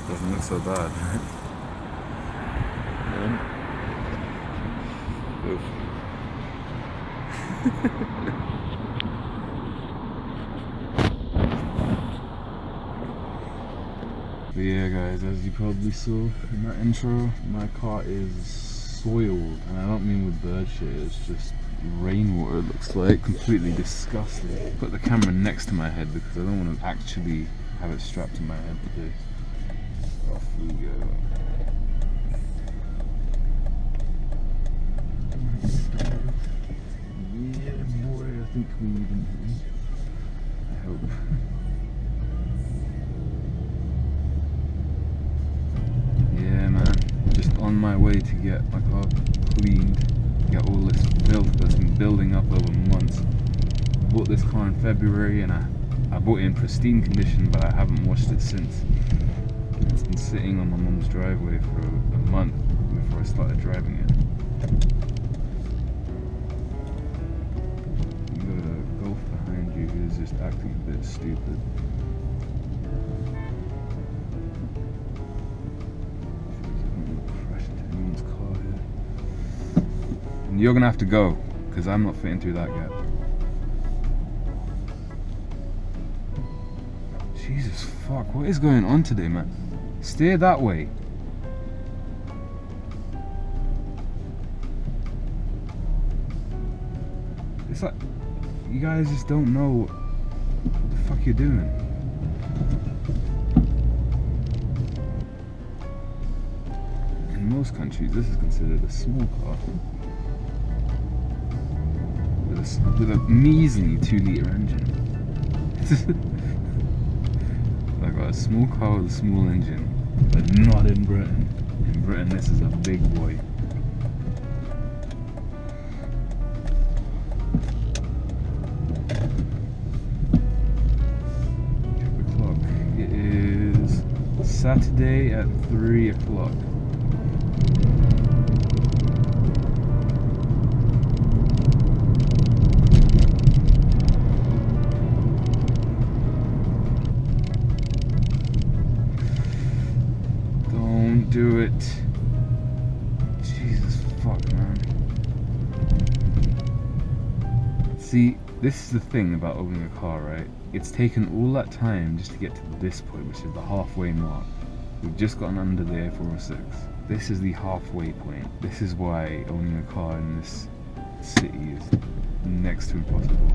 Doesn't look so bad. Oof. But yeah guys, as you probably saw in that intro, my car is soiled, and I don't mean with bird shit, it's just rainwater. It looks like completely disgusting. Put the camera next to my head because I don't want to actually have it strapped to my head today. Off we go. Yeah boy, I think we need him. I hope. Yeah man, just on my way to get my car cleaned, get all this filth that's been building up over months. Bought this car in February and I bought it in pristine condition, but I haven't washed it since. It's been sitting on my mum's driveway for a month before I started driving it. You got a Golf behind you who's just acting a bit stupid. You're gonna have to go, because I'm not fitting through that gap. Jesus fuck, what is going on today, man? Steer that way. It's like, you guys just don't know what the fuck you're doing. In most countries, this is considered a small car. With a measly 2-litre engine. I got a small car with a small engine, but not in Britain. In Britain, this is a big boy. Check the clock. It is Saturday at 3 o'clock. Do it. Jesus fuck, man. See, this is the thing about owning a car, right? It's taken all that time just to get to this point, which is the halfway mark. We've just gotten under the A406. This is the halfway point. This is why owning a car in this city is next to impossible.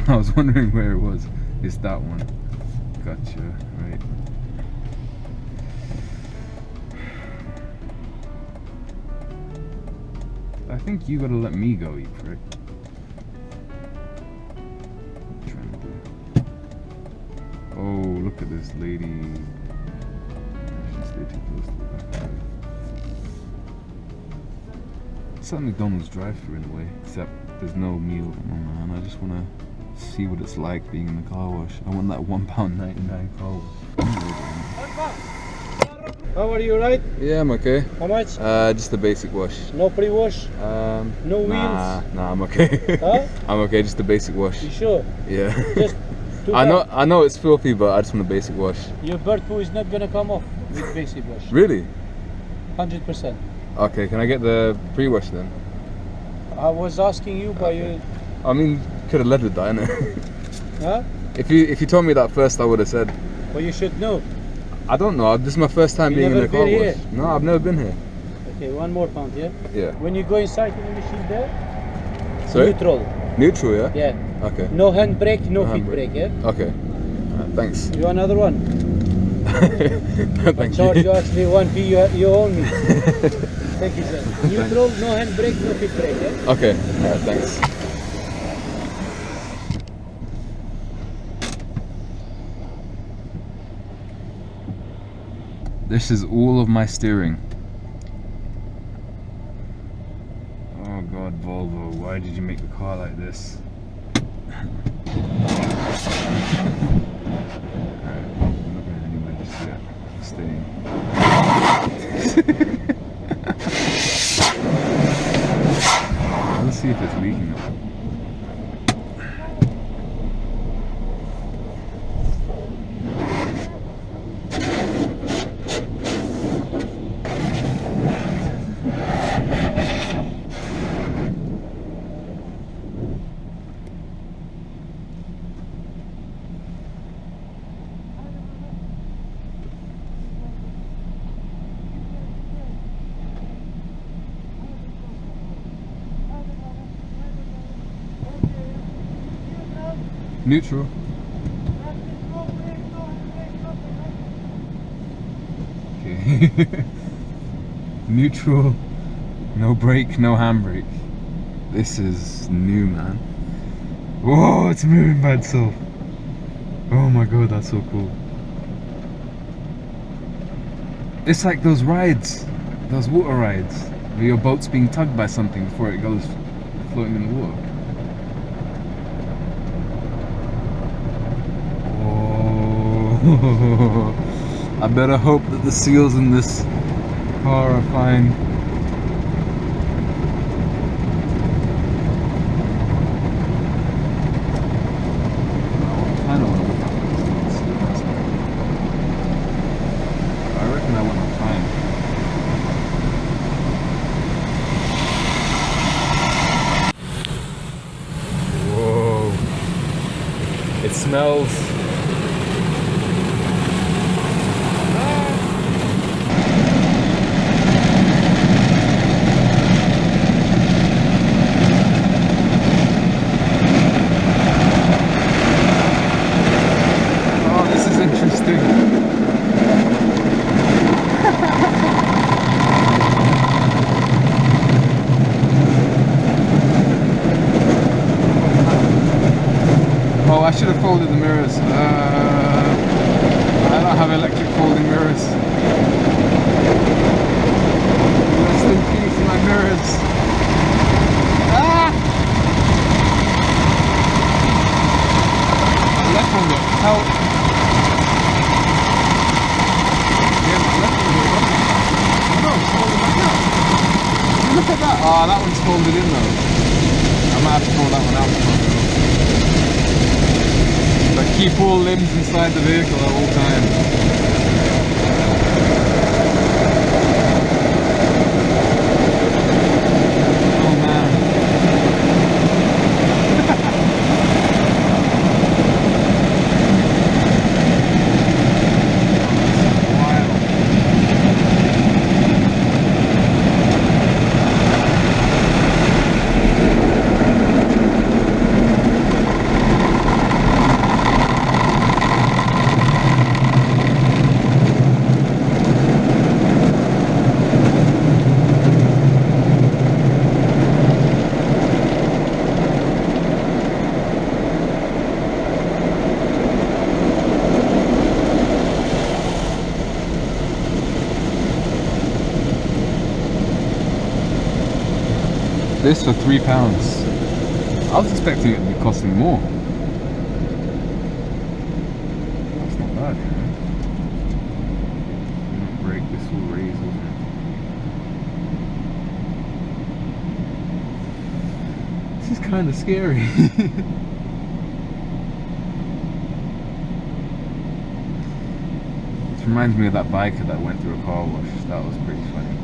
I was wondering where it was. It's that one. Gotcha, right. I think you gotta let me go, you prick. What are you trying to do? Oh, look at this lady. I shouldn't stay too close to the back. It's like McDonald's drive-thru in a way, except there's no meal. Oh man, I just wanna see what it's like being in the car wash. I want that £1.99 car wash. How are you, right? Yeah, I'm okay. How much? Just a basic wash. No pre-wash? No wheels? Nah, I'm okay. Huh? I'm okay, just a basic wash. You sure? Yeah. Just I know it's filthy, but I just want a basic wash. Your bird poo is not gonna come off with basic wash. Really? 100%. Okay, can I get the pre-wash then? I was asking you, but you... I mean, could have led with that, innit? Huh? If you told me that first, I would have said. But you should know. I don't know. This is my first time You being in never a car been wash. here? No, I've never been here. Okay, one more pound, yeah? Yeah. When you go inside in the machine there, Sorry? neutral. Neutral, yeah? Yeah. Okay. No hand brake, no No feet hand brake, yeah? Okay. Alright, thanks. You want another one? Thank Charge you you. actually 1p, you own me. Thank you, sir. Neutral, no hand brake, no feet brake, yeah? Okay. Alright, thanks. This is all of my steering. Oh God, Volvo, why did you make the car like this? Alright, I'm not going anywhere just yet. I'm staying. Let's see if it's leaking up. Neutral. Okay. Neutral. No brake, no handbrake. This is new, man. Whoa, it's moving by itself. Oh my God, that's so cool. It's like those rides, those water rides, where your boat's being tugged by something before it goes floating in the water. I better hope that the seals in this car are fine. I want to look at this. I reckon I want to find. Whoa! It smells. Oh, I should have folded the mirrors. I don't have electric folding mirrors. Rest in peace, my mirrors. Ah! My left one got help. Yeah, my left one got help. No, it's folded back out. Look at that. Oh, that one's folded in though. I might have to pull that one out. But keep all limbs inside the vehicle at all times. Oh man. This for £3. I was expecting it to be costing more. That's not bad, you know. Not brake, this will raise, isn't it? This is kind of scary. This reminds me of that biker that went through a car wash. That was pretty funny.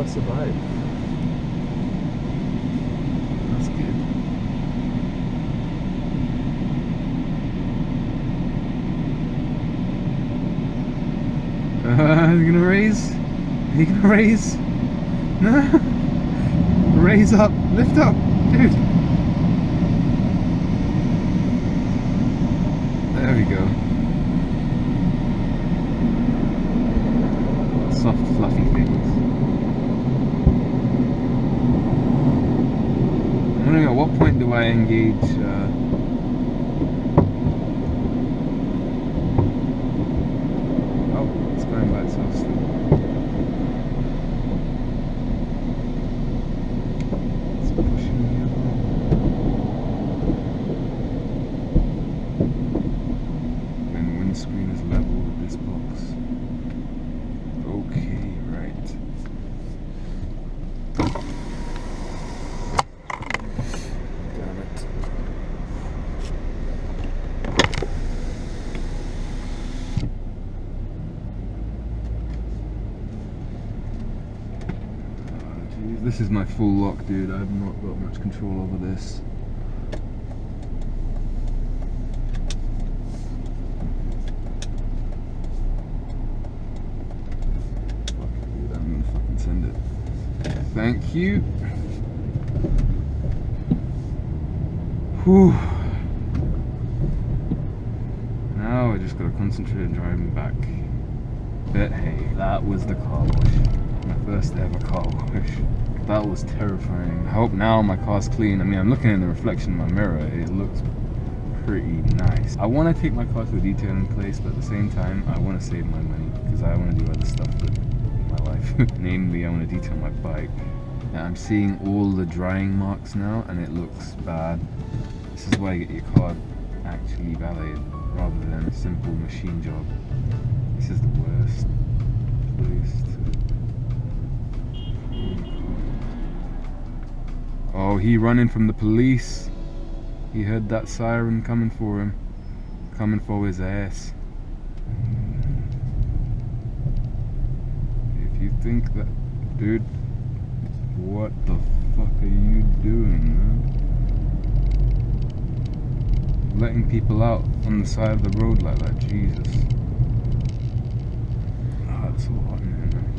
car survived. That's good. He's gonna raise. He gonna raise. No. Raise up. Lift up, dude. There we go. Soft, fluffy things. I'm wondering at what point do I engage oh, it's going by itself still. It's pushing me along. And the windscreen is level with this box. Okay, right. Damn it. Geez, this is my full lock, dude. I've not got much control over this. Send it. Thank you. Whew. Now I just gotta concentrate on driving back. But hey, that was the car wash. My first ever car wash. That was terrifying. I hope now my car's clean. I mean, I'm looking in the reflection in my mirror. It looks pretty nice. I want to take my car to a detailing place, but at the same time, I want to save my money because I want to do other stuff with my life. Namely, I want to detail my bike. Now, I'm seeing all the drying marks now, and it looks bad. This is why you get your car actually valeted rather than a simple machine job. This is the worst place to... Oh, he running from the police. He heard that siren coming for him, coming for his ass. If you think that, dude, what the fuck are you doing, man? Letting people out on the side of the road like that, Jesus. Oh, it's so hot in here, man.